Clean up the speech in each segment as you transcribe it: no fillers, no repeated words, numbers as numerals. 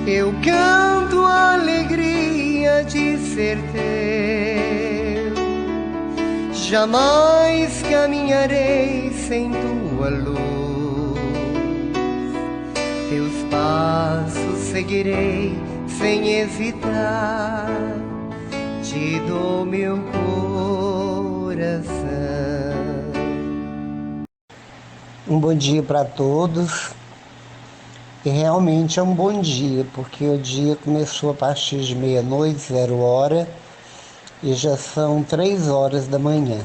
Eu canto a alegria de ser teu. Jamais caminharei sem tua luz. Teus passos seguirei sem hesitar. Te dou meu coração. Um bom dia para todos. E realmente é um bom dia, porque o dia começou a partir de meia-noite, 0 hora, e já são 3 horas da manhã.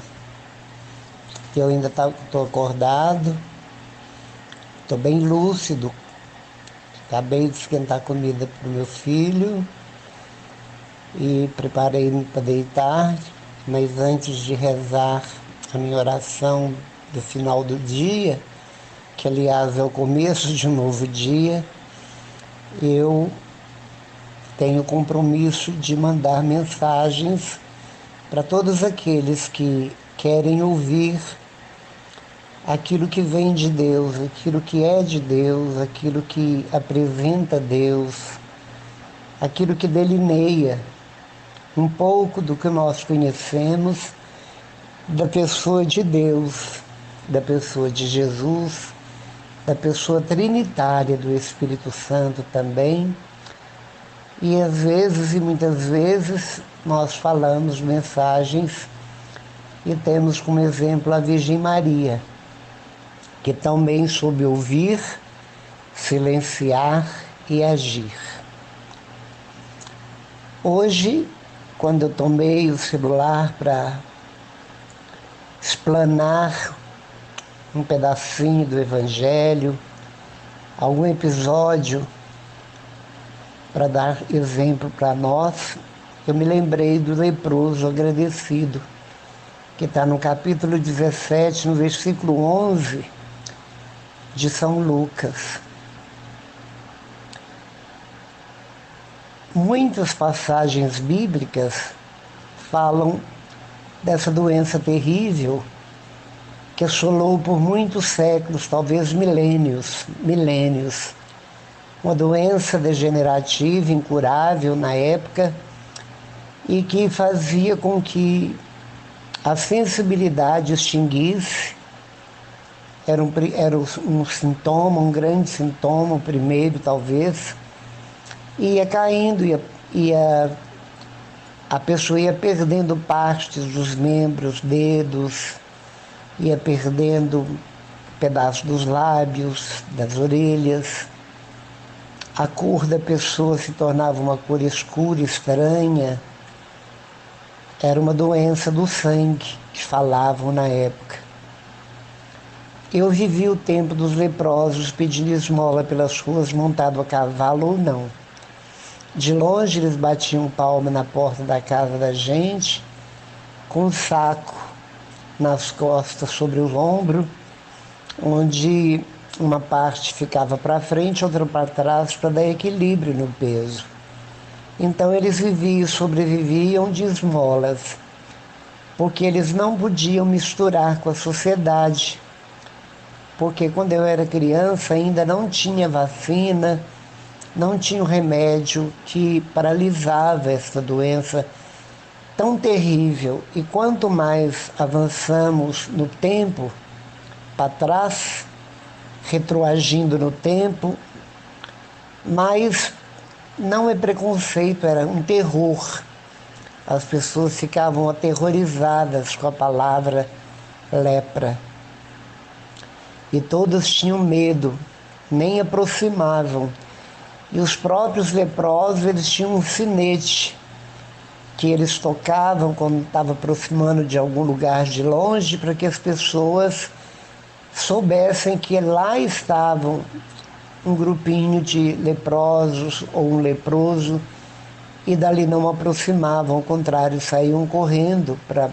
Eu ainda estou acordado, estou bem lúcido. Acabei de esquentar comida para o meu filho e preparei-me para deitar, mas antes de rezar a minha oração do final do dia, que aliás é o começo de um novo dia, eu tenho o compromisso de mandar mensagens para todos aqueles que querem ouvir aquilo que vem de Deus, aquilo que é de Deus, aquilo que apresenta Deus, aquilo que delineia um pouco do que nós conhecemos da pessoa de Deus, da pessoa de Jesus, da pessoa trinitária do Espírito Santo também. E às vezes, e muitas vezes, nós falamos mensagens e temos como exemplo a Virgem Maria, que também soube ouvir, silenciar e agir. Hoje, quando eu tomei o celular para explanar um pedacinho do Evangelho, algum episódio para dar exemplo para nós, eu me lembrei do leproso agradecido, que está no capítulo 17, no versículo 11 de São Lucas. Muitas passagens bíblicas falam dessa doença terrível que assolou por muitos séculos, talvez milênios. Uma doença degenerativa, incurável na época, e que fazia com que a sensibilidade extinguisse. Era um sintoma, um grande sintoma, o primeiro talvez, ia caindo, a pessoa ia perdendo partes dos membros, dedos, ia perdendo pedaços dos lábios, das orelhas. A cor da pessoa se tornava uma cor escura, estranha. Era uma doença do sangue, que falavam na época. Eu vivi o tempo dos leprosos pedindo esmola pelas ruas, montado a cavalo ou não. De longe eles batiam palma na porta da casa da gente, com um saco nas costas, sobre o ombro, onde uma parte ficava para frente, outra para trás, para dar equilíbrio no peso. Então eles viviam, sobreviviam de esmolas, porque eles não podiam misturar com a sociedade, porque quando eu era criança ainda não tinha vacina, não tinha o remédio que paralisava essa doença tão terrível. E quanto mais avançamos no tempo, para trás, retroagindo no tempo, mais não é preconceito, era um terror. As pessoas ficavam aterrorizadas com a palavra lepra. E todas tinham medo, nem aproximavam. E os próprios leprosos, eles tinham um sinete que eles tocavam quando estavam aproximando de algum lugar de longe, para que as pessoas soubessem que lá estavam um grupinho de leprosos ou um leproso, e dali não aproximavam, ao contrário, saíam correndo para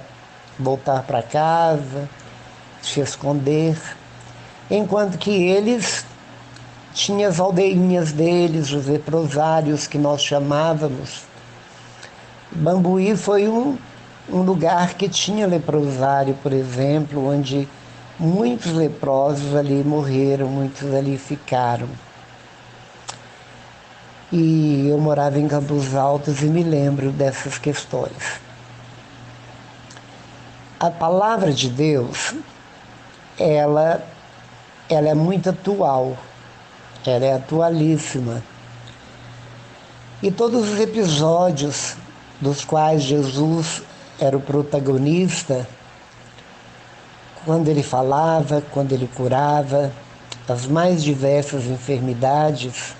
voltar para casa, se esconder, enquanto que eles tinham as aldeinhas deles, os leprosários que nós chamávamos. Bambuí foi um lugar que tinha leprosário, por exemplo, onde muitos leprosos ali morreram, muitos ali ficaram. e eu morava em Campos Altos e me lembro dessas questões. A palavra de Deus, ela é muito atual, ela é atualíssima. E todos os episódios dos quais Jesus era o protagonista, quando ele falava, quando ele curava, as mais diversas enfermidades.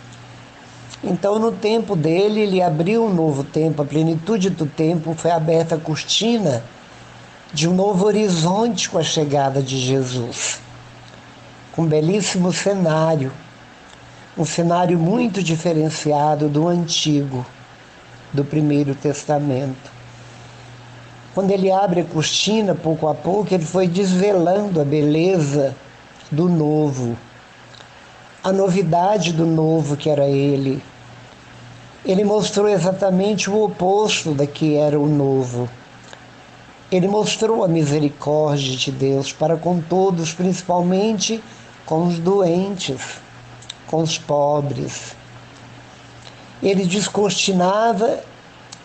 Então, no tempo dele, ele abriu um novo tempo, a plenitude do tempo foi aberta a cortina de um novo horizonte com a chegada de Jesus. Um belíssimo cenário, um cenário muito diferenciado do antigo, do Primeiro Testamento. Quando ele abre a cortina, pouco a pouco, ele foi desvelando a beleza do novo, a novidade do novo que era ele. Ele mostrou exatamente o oposto da que era o novo. Ele mostrou a misericórdia de Deus para com todos, principalmente com os doentes, com os pobres. Ele descortinava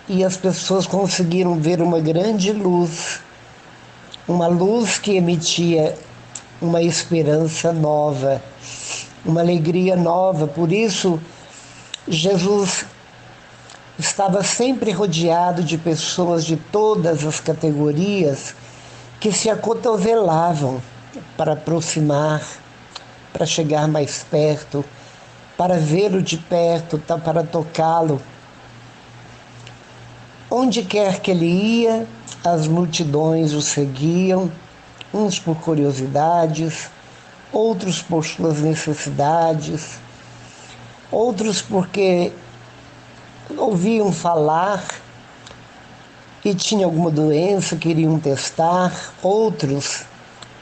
e as pessoas conseguiram ver uma grande luz, uma luz que emitia uma esperança nova, uma alegria nova. Por isso, Jesus estava sempre rodeado de pessoas de todas as categorias que se acotovelavam para aproximar, para chegar mais perto, para vê-lo de perto, para tocá-lo. Onde quer que ele ia, as multidões o seguiam, uns por curiosidades, outros por suas necessidades, outros porque ouviam falar e tinham alguma doença, queriam testar, outros,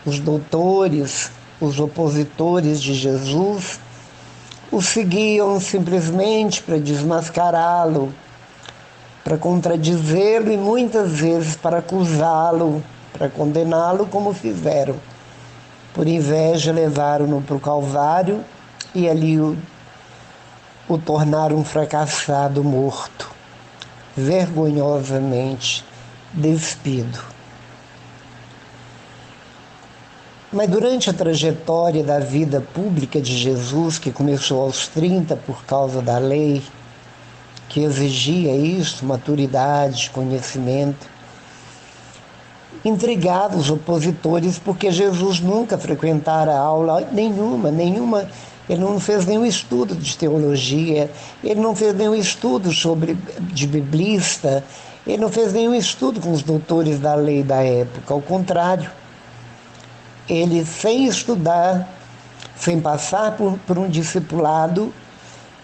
os doutores, os opositores de Jesus, o seguiam simplesmente para desmascará-lo, para contradizê-lo e muitas vezes para acusá-lo, para condená-lo, como fizeram. Por inveja, levaram-no para o Calvário e ali o tornaram um fracassado morto, vergonhosamente despido. Mas durante a trajetória da vida pública de Jesus, que começou aos 30 por causa da lei, que exigia isso, maturidade, conhecimento, intrigados os opositores, porque Jesus nunca frequentara aula nenhuma, ele não fez nenhum estudo de teologia, ele não fez nenhum estudo de biblista, ele não fez nenhum estudo com os doutores da lei da época, ao contrário. Ele, sem estudar, sem passar por um discipulado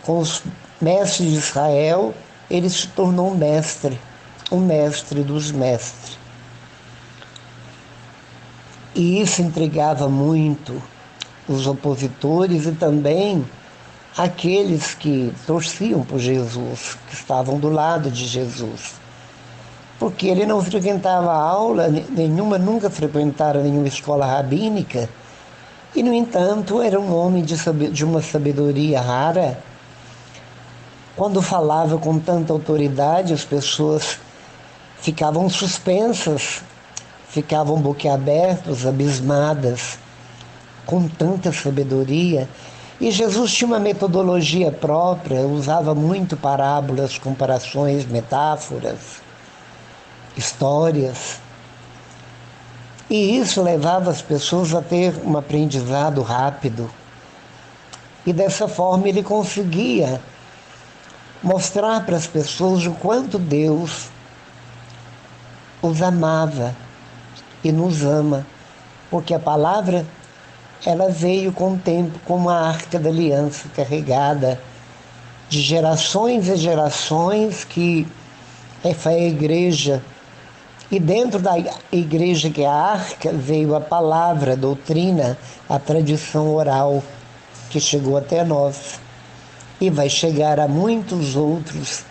com os mestres de Israel, ele se tornou um mestre dos mestres. E isso intrigava muito os opositores e também aqueles que torciam por Jesus, que estavam do lado de Jesus. Porque ele não frequentava aula nenhuma, nunca frequentara nenhuma escola rabínica, e, no entanto, era um homem de uma sabedoria rara. Quando falava com tanta autoridade, as pessoas ficavam suspensas, ficavam boquiabertas, abismadas, com tanta sabedoria. E Jesus tinha uma metodologia própria, usava muito parábolas, comparações, metáforas, histórias. E isso levava as pessoas a ter um aprendizado rápido. E dessa forma ele conseguia mostrar para as pessoas o quanto Deus os amava e nos ama, porque a palavra ela veio com o tempo como a arca da aliança carregada de gerações e gerações, que foi a igreja. E dentro da igreja, que é a arca, veio a palavra, a doutrina, a tradição oral, que chegou até nós. E vai chegar a muitos outros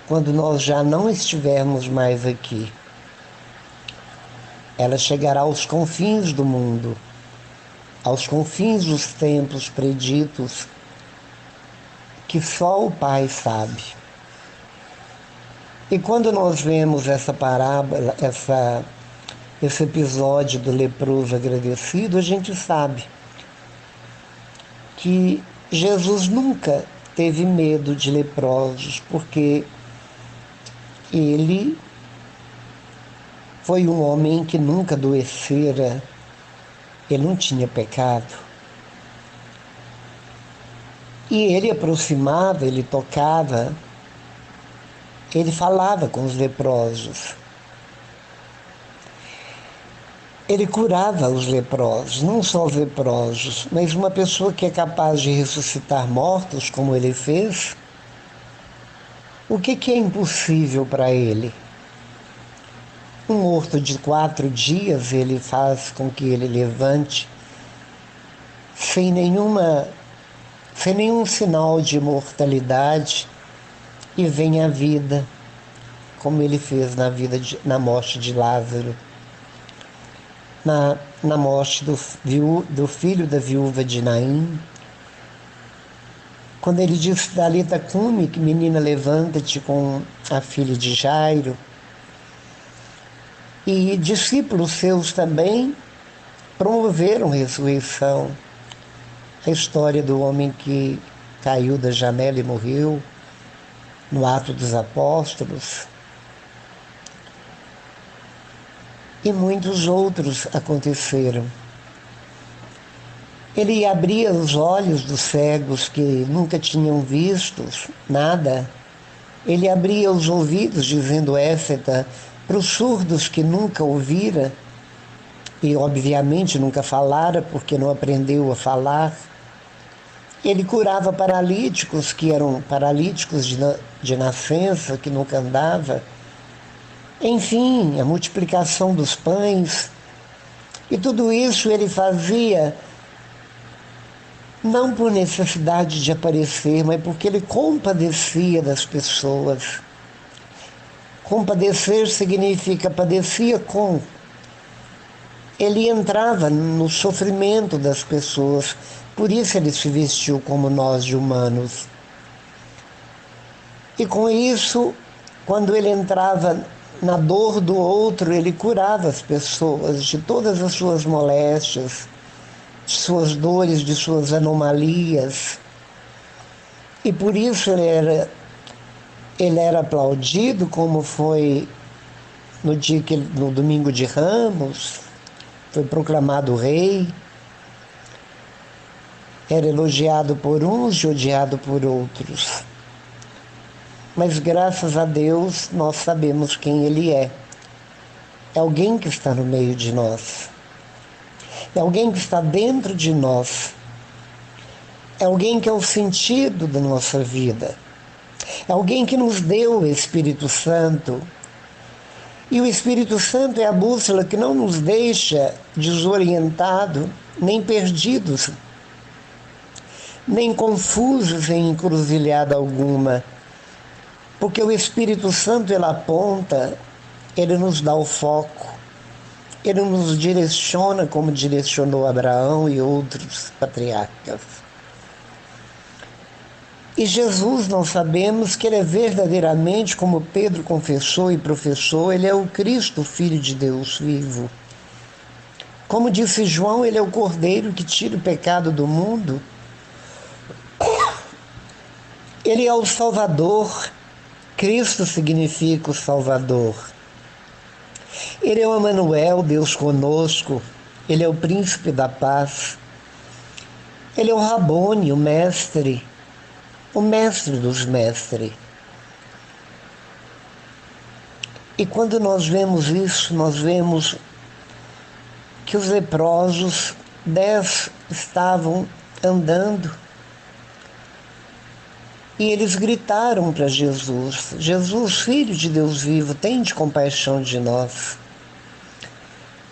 quando nós já não estivermos mais aqui. Ela chegará aos confins do mundo, aos confins dos tempos preditos que só o Pai sabe. E quando nós vemos essa parábola, esse episódio do leproso agradecido, a gente sabe que Jesus nunca teve medo de leprosos, porque ele foi um homem que nunca adoecera, ele não tinha pecado. E ele aproximava, ele tocava, ele falava com os leprosos. Ele curava os leprosos, não só os leprosos, mas uma pessoa que é capaz de ressuscitar mortos, como ele fez. O que é impossível para ele? Um morto de 4 dias, ele faz com que ele levante sem nenhum sinal de mortalidade e venha à vida, como ele fez na morte de Lázaro, na morte do filho da viúva de Naim. Quando ele disse, Talita cumi, que menina, levanta-te, com a filha de Jairo. E discípulos seus também promoveram ressurreição. A história do homem que caiu da janela e morreu, no Ato dos Apóstolos. E muitos outros aconteceram. Ele abria os olhos dos cegos que nunca tinham visto nada. Ele abria os ouvidos, dizendo éfeta, para os surdos que nunca ouvira e obviamente nunca falara, porque não aprendeu a falar. Ele curava paralíticos que eram paralíticos de nascença, que nunca andava. Enfim, a multiplicação dos pães. E tudo isso ele fazia não por necessidade de aparecer, mas porque ele compadecia das pessoas. Compadecer significa padecia com. Ele entrava no sofrimento das pessoas, por isso ele se vestiu como nós de humanos. E com isso, quando ele entrava na dor do outro, ele curava as pessoas de todas as suas moléstias, de suas dores, de suas anomalias. E por isso ele era aplaudido, como foi no domingo de Ramos, foi proclamado rei, era elogiado por uns e odiado por outros. Mas graças a Deus nós sabemos quem ele é. É alguém que está no meio de nós. É alguém que está dentro de nós. É alguém que é o sentido da nossa vida. É alguém que nos deu o Espírito Santo. E o Espírito Santo é a bússola que não nos deixa desorientados, nem perdidos, nem confusos em encruzilhada alguma. Porque o Espírito Santo, ele aponta, ele nos dá o foco, ele nos direciona como direcionou Abraão e outros patriarcas. E Jesus, nós sabemos que ele é verdadeiramente, como Pedro confessou e professou, ele é o Cristo, Filho de Deus vivo. Como disse João, ele é o Cordeiro que tira o pecado do mundo. Ele é o Salvador. Cristo significa o Salvador. Ele é o Emanuel, Deus conosco. Ele é o Príncipe da Paz. Ele é o Rabone, o Mestre dos mestres. E quando nós vemos isso, nós vemos que os leprosos, 10 estavam andando e eles gritaram para Jesus: Jesus, Filho de Deus vivo, tende compaixão de nós.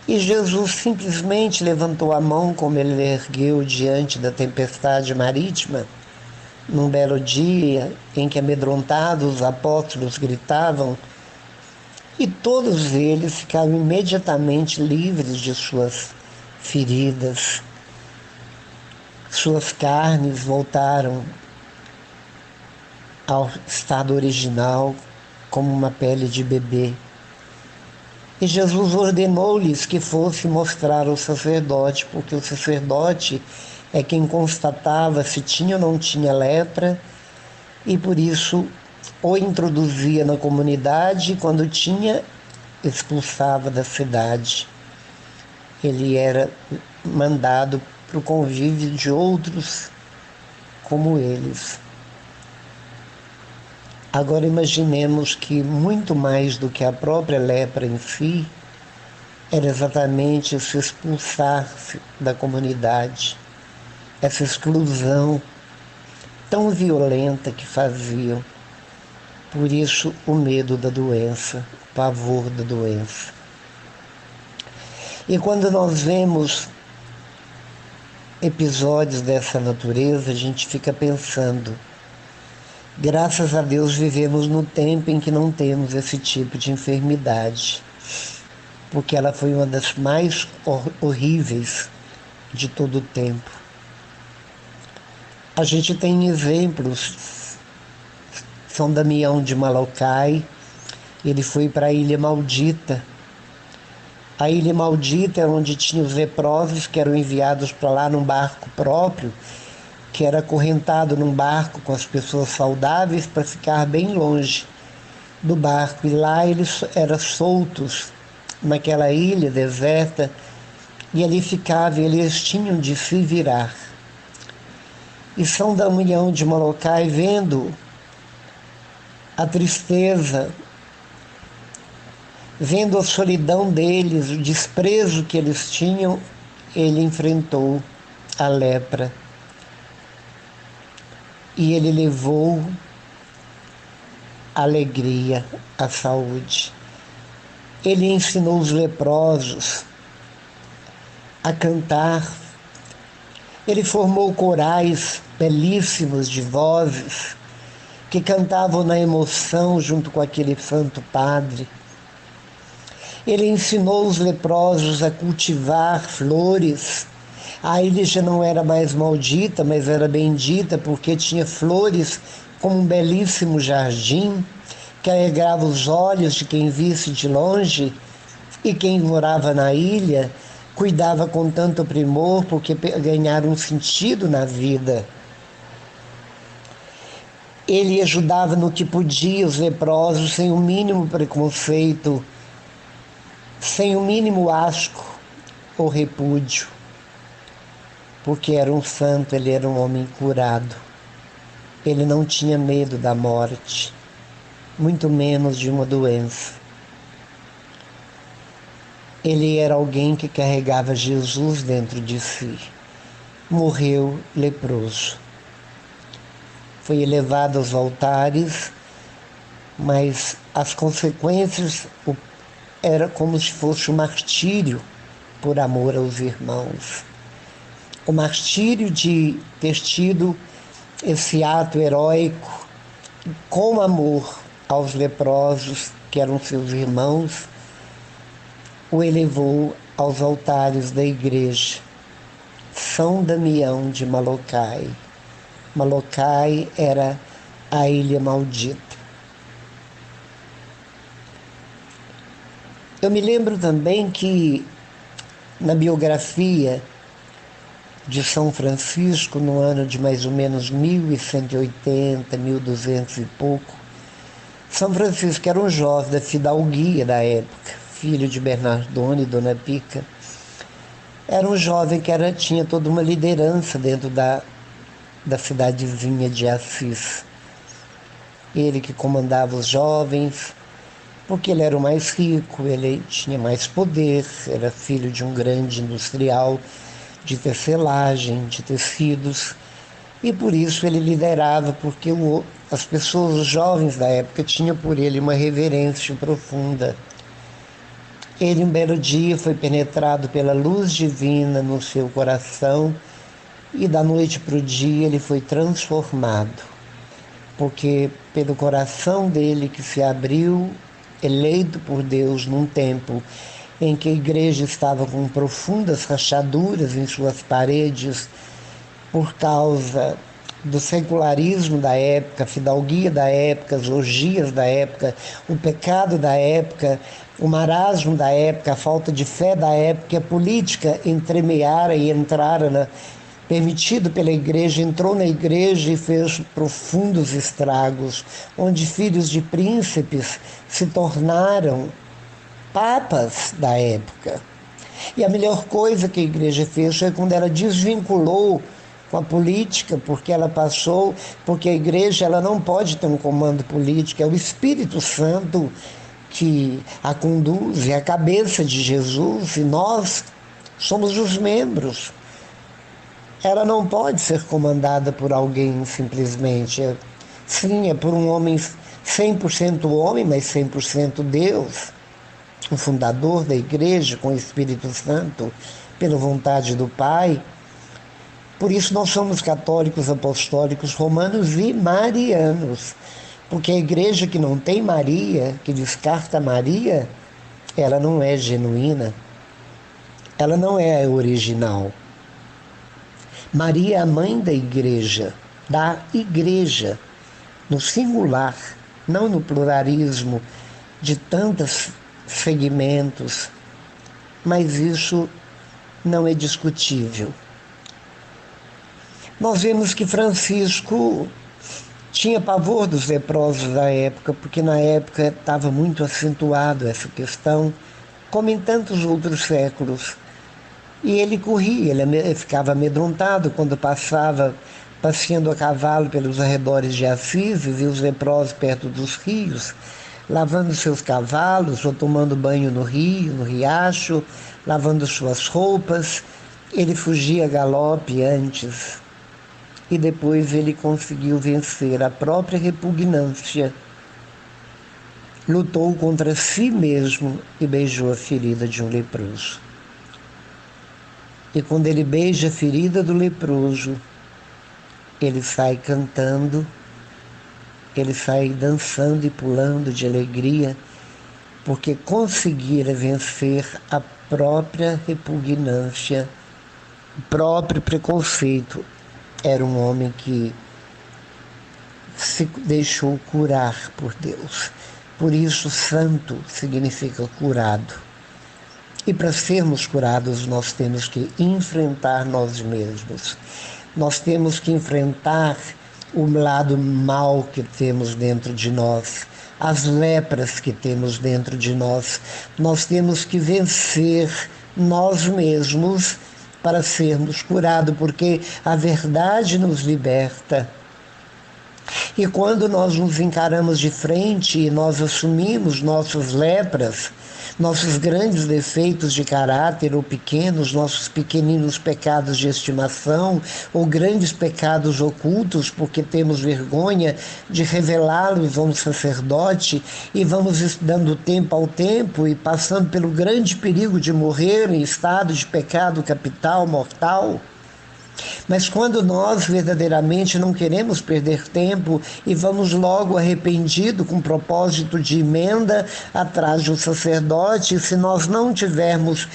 E Jesus simplesmente levantou a mão, como ele ergueu diante da tempestade marítima, num belo dia em que, amedrontados, os apóstolos gritavam, e todos eles ficaram imediatamente livres de suas feridas. Suas carnes voltaram ao estado original, como uma pele de bebê. E Jesus ordenou-lhes que fosse mostrar ao sacerdote, porque o sacerdote é quem constatava se tinha ou não tinha lepra, e por isso o introduzia na comunidade e quando tinha, expulsava da cidade. Ele era mandado para o convívio de outros como eles. Agora imaginemos que muito mais do que a própria lepra em si, era exatamente esse expulsar-se da comunidade, essa exclusão tão violenta que faziam. Por isso o medo da doença, o pavor da doença. E quando nós vemos episódios dessa natureza, a gente fica pensando, graças a Deus vivemos no tempo em que não temos esse tipo de enfermidade, porque ela foi uma das mais horríveis de todo o tempo. A gente tem exemplos. São Damião de Malokai, ele foi para a Ilha Maldita. A Ilha Maldita era onde tinha os leprosos que eram enviados para lá num barco próprio, que era acorrentado num barco com as pessoas saudáveis para ficar bem longe do barco. E lá eles eram soltos naquela ilha deserta e ali ficavam, eles tinham de se virar. E São Damião de Malokai, vendo a tristeza, vendo a solidão deles, o desprezo que eles tinham, ele enfrentou a lepra. E ele levou a alegria, a saúde. Ele ensinou os leprosos a cantar. Ele formou corais belíssimos de vozes que cantavam na emoção junto com aquele santo padre. Ele ensinou os leprosos a cultivar flores. A ilha já não era mais maldita, mas era bendita, porque tinha flores como um belíssimo jardim, que alegrava os olhos de quem visse de longe, e quem morava na ilha cuidava com tanto primor, porque ganharam um sentido na vida. Ele ajudava no que podia os leprosos, sem o mínimo preconceito, sem o mínimo asco ou repúdio, porque era um santo, ele era um homem curado. Ele não tinha medo da morte, muito menos de uma doença. Ele era alguém que carregava Jesus dentro de si. Morreu leproso. Foi elevado aos altares, mas as consequências era como se fosse um martírio por amor aos irmãos. O martírio de ter tido esse ato heróico com amor aos leprosos, que eram seus irmãos, o elevou aos altares da igreja. São Damião de Malokai. Malokai era a Ilha Maldita. Eu me lembro também que na biografia de São Francisco, no ano de mais ou menos 1180, 1200 e pouco, São Francisco era um jovem da fidalguia da época, filho de Bernardone e Dona Pica. Era um jovem que tinha toda uma liderança dentro da cidadezinha de Assis. Ele que comandava os jovens, porque ele era o mais rico, ele tinha mais poder, era filho de um grande industrial de tecelagem, de tecidos, e por isso ele liderava, porque as pessoas, os jovens da época, tinham por ele uma reverência profunda. Ele, um belo dia, foi penetrado pela luz divina no seu coração, e da noite para o dia ele foi transformado, porque pelo coração dele que se abriu, eleito por Deus num tempo em que a igreja estava com profundas rachaduras em suas paredes por causa do secularismo da época, a fidalguia da época, as orgias da época, o pecado da época, o marasmo da época, a falta de fé da época, a política entremeara e entrara, permitido pela igreja, entrou na igreja e fez profundos estragos, onde filhos de príncipes se tornaram papas da época. E a melhor coisa que a igreja fez foi quando ela desvinculou com a política, porque a igreja ela não pode ter um comando político, é o Espírito Santo que a conduz, é a cabeça de Jesus, e nós somos os membros. Ela não pode ser comandada por alguém simplesmente. Sim, é por um homem 100% homem, mas 100% Deus, o fundador da igreja com o Espírito Santo, pela vontade do Pai. Por isso nós somos católicos, apostólicos, romanos e marianos. Porque a igreja que não tem Maria, que descarta Maria, ela não é genuína. Ela não é a original. Maria é a mãe da igreja, no singular, não no pluralismo de tantos segmentos, mas isso não é discutível. Nós vemos que Francisco tinha pavor dos leprosos da época, porque na época estava muito acentuado essa questão, como em tantos outros séculos. E ele corria, ele ficava amedrontado quando passava passeando a cavalo pelos arredores de Assis e via os leprosos perto dos rios, lavando seus cavalos ou tomando banho no rio, no riacho, lavando suas roupas. Ele fugia a galope antes e depois ele conseguiu vencer a própria repugnância. Lutou contra si mesmo e beijou a ferida de um leproso. E quando ele beija a ferida do leproso, ele sai cantando, ele sai dançando e pulando de alegria, porque conseguira vencer a própria repugnância, o próprio preconceito. Era um homem que se deixou curar por Deus. Por isso, santo significa curado. E para sermos curados, nós temos que enfrentar nós mesmos. Nós temos que enfrentar o lado mal que temos dentro de nós, as lepras que temos dentro de nós. Nós temos que vencer nós mesmos para sermos curados, porque a verdade nos liberta. E quando nós nos encaramos de frente e nós assumimos nossas lepras, nossos grandes defeitos de caráter ou pequenos, nossos pequeninos pecados de estimação ou grandes pecados ocultos, porque temos vergonha de revelá-los a um sacerdote e vamos dando tempo ao tempo e passando pelo grande perigo de morrer em estado de pecado capital, mortal. Mas quando nós verdadeiramente não queremos perder tempo e vamos logo arrependido com propósito de emenda atrás do sacerdote, se nós não tivermos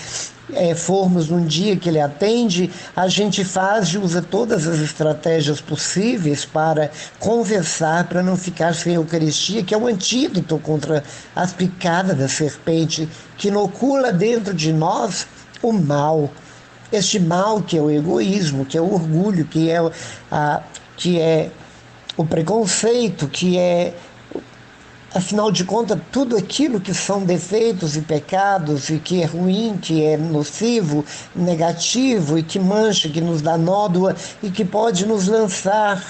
formos num dia que ele atende, a gente faz e usa todas as estratégias possíveis para conversar, para não ficar sem a Eucaristia, que é o antídoto contra as picadas da serpente, que inocula dentro de nós o mal. Este mal que é o egoísmo, que é o orgulho, que é o preconceito, que é, afinal de contas, tudo aquilo que são defeitos e pecados e que é ruim, que é nocivo, negativo e que mancha, que nos dá nódoa e que pode nos lançar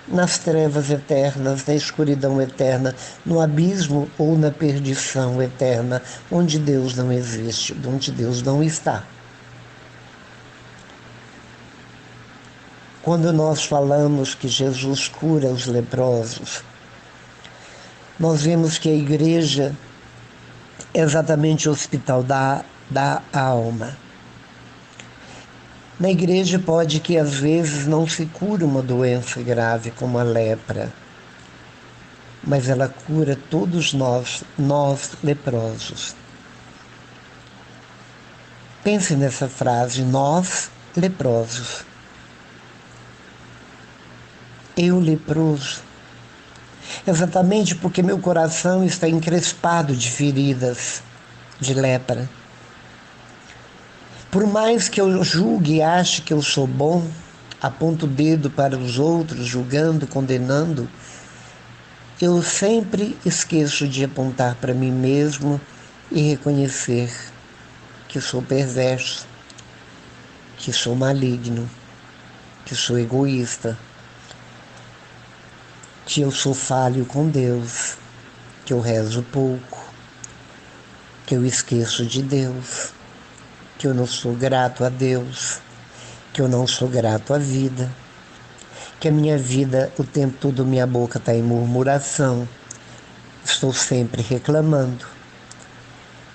nas trevas eternas, na escuridão eterna, no abismo ou na perdição eterna, onde Deus não existe, onde Deus não está. Quando nós falamos que Jesus cura os leprosos, nós vemos que a igreja é exatamente o hospital da alma. Na igreja pode que às vezes não se cure uma doença grave como a lepra, mas ela cura todos nós leprosos. Pense nessa frase, nós leprosos. Eu leproso, exatamente porque meu coração está encrespado de feridas de lepra. Por mais que eu julgue e ache que eu sou bom, aponto o dedo para os outros, julgando, condenando, eu sempre esqueço de apontar para mim mesmo e reconhecer que sou perverso, que sou maligno, que sou egoísta, que eu sou falho com Deus, que eu rezo pouco, que eu esqueço de Deus, que eu não sou grato a Deus, que eu não sou grato à vida, que a minha vida, o tempo todo, minha boca está em murmuração, estou sempre reclamando,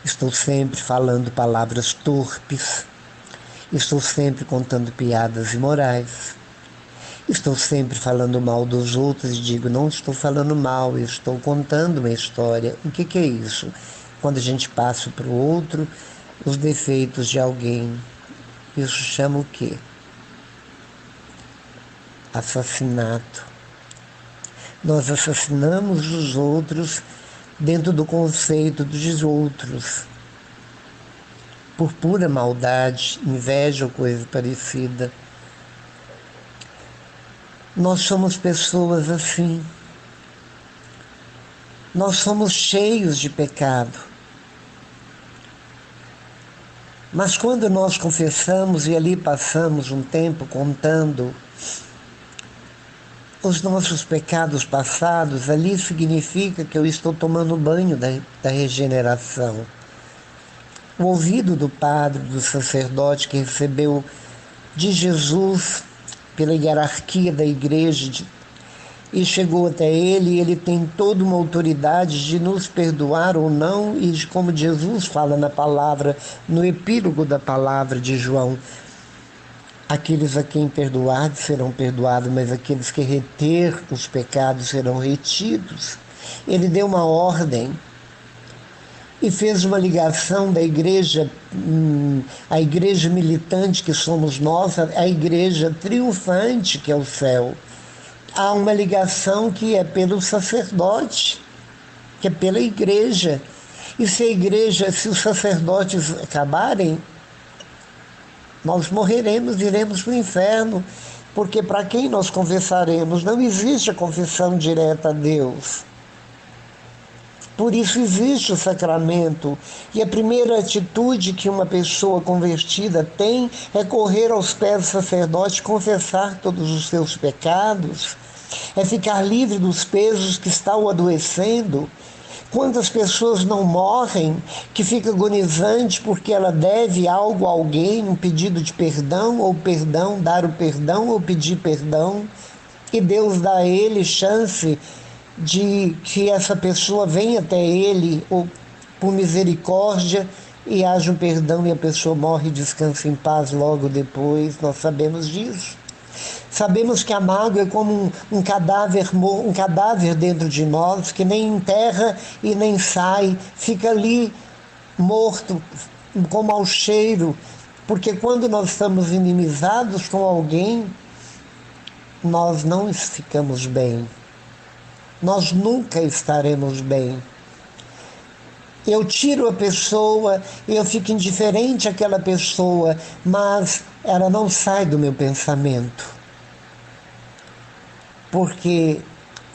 estou sempre falando palavras torpes, estou sempre contando piadas imorais, estou sempre falando mal dos outros e digo, não estou falando mal, eu estou contando uma história. O que é isso? Quando a gente passa para o outro os defeitos de alguém, isso chama o quê? Assassinato. Nós assassinamos os outros dentro do conceito dos outros, por pura maldade, inveja ou coisa parecida. Nós somos pessoas assim. Nós somos cheios de pecado. Mas quando nós confessamos e ali passamos um tempo contando os nossos pecados passados, ali significa que eu estou tomando banho da regeneração. O ouvido do padre, do sacerdote que recebeu de Jesus pela hierarquia da igreja e chegou até ele, e ele tem toda uma autoridade de nos perdoar ou não, e de como Jesus fala na palavra, no epílogo da palavra de João, aqueles a quem perdoar serão perdoados, mas aqueles que reter os pecados serão retidos. Ele deu uma ordem e fez uma ligação da igreja, a igreja militante que somos nós, a igreja triunfante que é o céu. Há uma ligação que é pelo sacerdote, que é pela igreja. E se a igreja, se os sacerdotes acabarem, nós morreremos, iremos para o inferno, porque para quem nós confessaremos? Não existe a confissão direta a Deus. Por isso existe o sacramento. E a primeira atitude que uma pessoa convertida tem é correr aos pés do sacerdote, confessar todos os seus pecados, é ficar livre dos pesos que estão o adoecendo. Quantas pessoas não morrem, que fica agonizante porque ela deve algo a alguém, um pedido de perdão, ou perdão, dar o perdão, ou pedir perdão, e Deus dá a ele chance de que essa pessoa venha até ele, ou por misericórdia, e haja um perdão e a pessoa morre e descansa em paz logo depois. Nós sabemos disso. Sabemos que a mágoa é como um cadáver dentro de nós, que nem enterra e nem sai, fica ali morto, com mau cheiro, porque quando nós estamos inimizados com alguém, nós não ficamos bem. Nós nunca estaremos bem. Eu tiro a pessoa, eu fico indiferente àquela pessoa, mas ela não sai do meu pensamento. Porque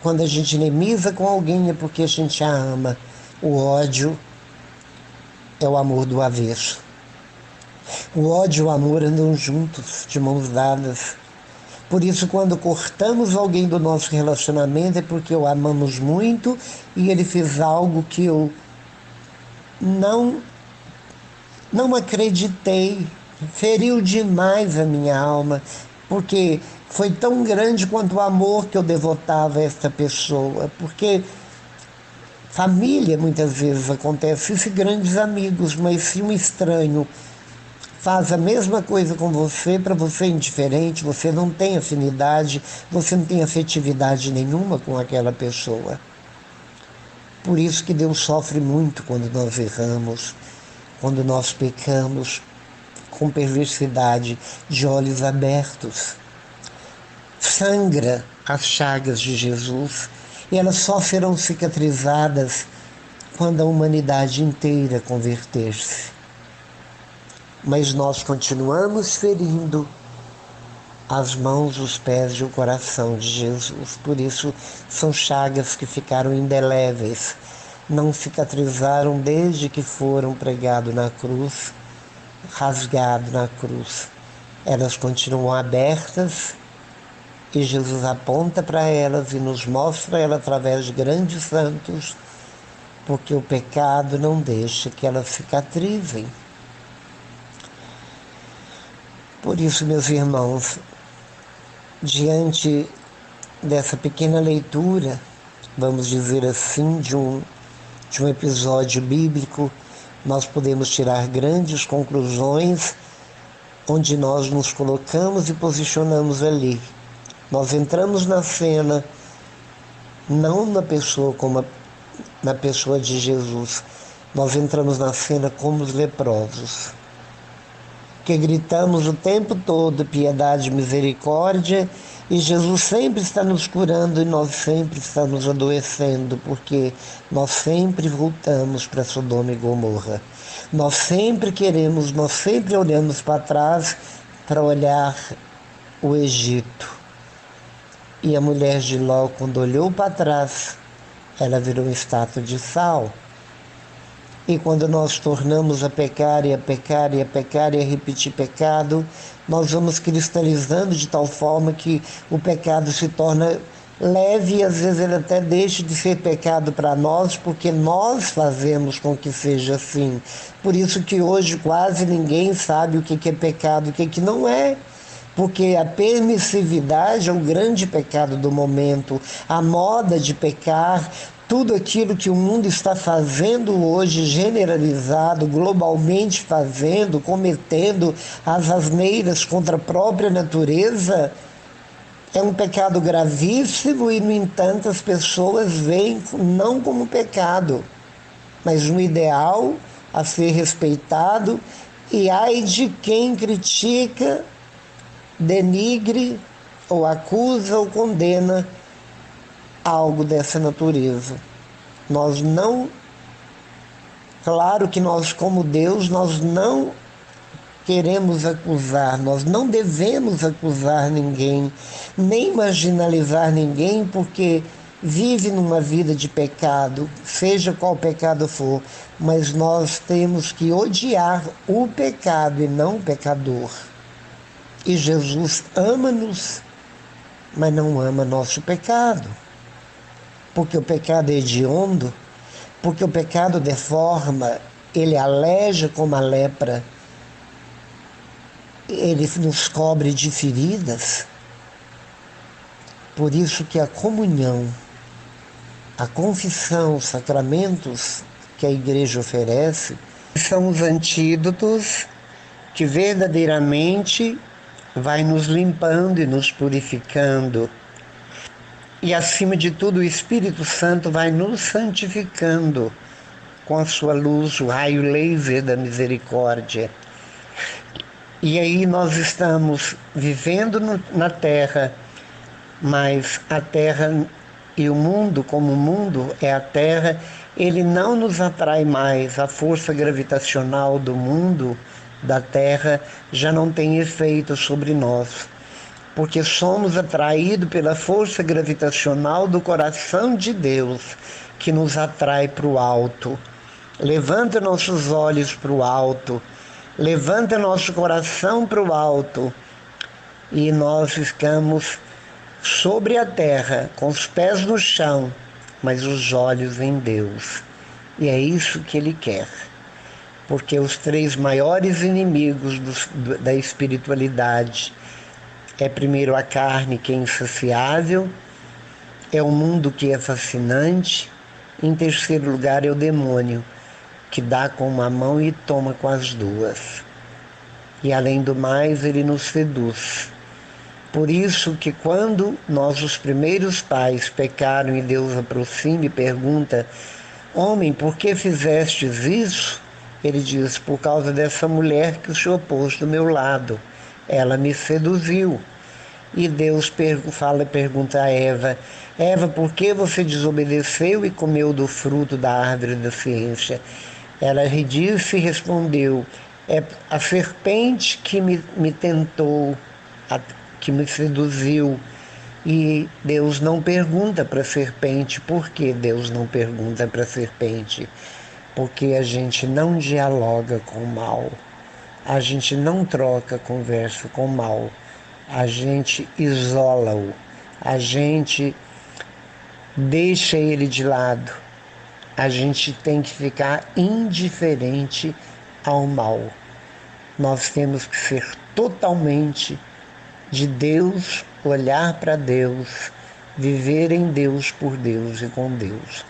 quando a gente inimiza com alguém é porque a gente a ama. O ódio é o amor do avesso. O ódio e o amor andam juntos, de mãos dadas. Por isso, quando cortamos alguém do nosso relacionamento, é porque o amamos muito e ele fez algo que eu não acreditei. Feriu demais a minha alma, porque foi tão grande quanto o amor que eu devotava a esta pessoa. Porque família, muitas vezes, acontece isso, e grandes amigos, mas se um estranho faz a mesma coisa com você, para você é indiferente, você não tem afinidade, você não tem afetividade nenhuma com aquela pessoa. Por isso que Deus sofre muito quando nós erramos, quando nós pecamos com perversidade, de olhos abertos. sangra as chagas de Jesus e elas só serão cicatrizadas quando a humanidade inteira converter-se. Mas nós continuamos ferindo as mãos, os pés e o coração de Jesus. Por isso, são chagas que ficaram indeléveis, não cicatrizaram desde que foram pregados na cruz, rasgados na cruz. Elas continuam abertas e Jesus aponta para elas e nos mostra elas através de grandes santos, porque o pecado não deixa que elas cicatrizem. Por isso, meus irmãos, diante dessa pequena leitura, vamos dizer assim, de um episódio bíblico, nós podemos tirar grandes conclusões onde nós nos colocamos e posicionamos ali. Nós entramos na cena, não na pessoa como na pessoa de Jesus, nós entramos na cena como os leprosos, que gritamos o tempo todo piedade e misericórdia, e Jesus sempre está nos curando e nós sempre estamos adoecendo, porque nós sempre voltamos para Sodoma e Gomorra. Nós sempre olhamos para trás para olhar o Egito. E a mulher de Ló, quando olhou para trás, ela virou um estátua de sal. E quando nós tornamos a pecar e a pecar e a pecar e a repetir pecado, nós vamos cristalizando de tal forma que o pecado se torna leve e às vezes ele até deixa de ser pecado para nós, porque nós fazemos com que seja assim. Por isso que hoje quase ninguém sabe o que é pecado e o que não é. Porque a permissividade é o grande pecado do momento, a moda de pecar, tudo aquilo que o mundo está fazendo hoje, generalizado, globalmente fazendo, cometendo as asneiras contra a própria natureza, é um pecado gravíssimo e, no entanto, as pessoas veem não como pecado, mas um ideal a ser respeitado, e ai de quem critica, denigre ou acusa ou condena algo dessa natureza. Nós não, claro que nós como Deus, nós não queremos acusar, nós não devemos acusar ninguém, nem marginalizar ninguém, porque vive numa vida de pecado, seja qual pecado for, mas nós temos que odiar o pecado e não o pecador. E Jesus ama-nos, mas não ama nosso pecado. Porque o pecado é hediondo, porque o pecado deforma, ele aleja como a lepra, ele nos cobre de feridas. Por isso que a comunhão, a confissão, os sacramentos que a igreja oferece, são os antídotos que verdadeiramente vai nos limpando e nos purificando. E, acima de tudo, o Espírito Santo vai nos santificando com a sua luz, o raio laser da misericórdia. E aí nós estamos vivendo na Terra, mas a Terra e o mundo, como o mundo é a Terra, ele não nos atrai mais. A força gravitacional do mundo, da Terra, já não tem efeito sobre nós, porque somos atraídos pela força gravitacional do coração de Deus, que nos atrai para o alto. Levanta nossos olhos para o alto, levanta nosso coração para o alto, e nós ficamos sobre a terra, com os pés no chão, mas os olhos em Deus. E é isso que Ele quer. Porque os três maiores inimigos da espiritualidade é, primeiro, a carne, que é insaciável, é o mundo, que é fascinante, e, em terceiro lugar, é o demônio, que dá com uma mão e toma com as duas. E, além do mais, ele nos seduz. Por isso que quando os primeiros pais, pecaram e Deus aproxima e pergunta: homem, por que fizestes isso? Ele diz: por causa dessa mulher que o Senhor pôs do meu lado. Ela me seduziu. E Deus pergunta a Eva: Eva, por que você desobedeceu e comeu do fruto da árvore da ciência? Ela disse e respondeu: é a serpente que me tentou, que me seduziu. E Deus não pergunta para a serpente. Por que Deus não pergunta para a serpente? Porque a gente não dialoga com o mal, a gente não troca conversa com o mal, a gente isola-o, a gente deixa ele de lado, a gente tem que ficar indiferente ao mal. Nós temos que ser totalmente de Deus, olhar para Deus, viver em Deus, por Deus e com Deus.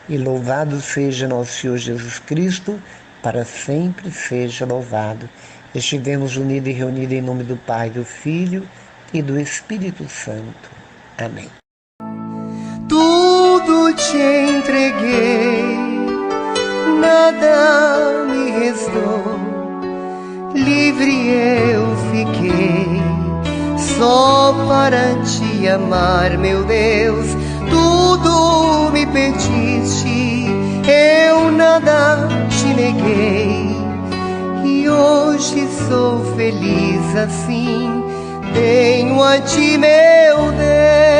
E louvado seja nosso Senhor Jesus Cristo, para sempre seja louvado. Estivemos unidos e reunidos em nome do Pai, do Filho e do Espírito Santo. Amém. Tudo te entreguei, nada me restou, livre eu fiquei, só para te amar, meu Deus. Tudo me pediste, eu nada te neguei, e hoje sou feliz assim, tenho a ti, meu Deus.